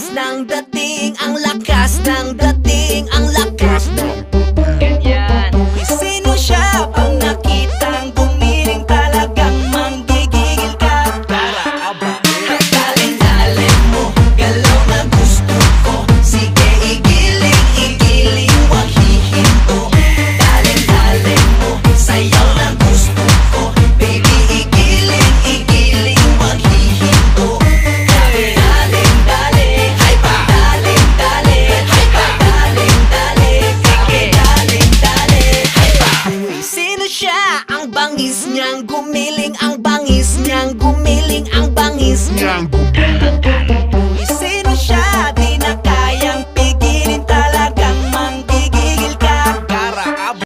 lakas ng dating, ang lakas ng dating, ang lakas ng ganyan. Sino siya pang nakitang gumiling, talagang manggigigil ka. Para abahin, galing-galing mo, galaw na gusto ko. Sige igiling, igiling, wag hihinto. Galing-galing mo, sayaw na gusto ko. Baby igiling, igiling, wag hihinto. Galing-galing, hay pa. Galing-galing, hay pa. Galing-galing, sige. Galing-galing, hay pa. Sino siya? Ang bangis niyang gumiling, ang bangis niyang gumiling, ang bangis niyang gumiling.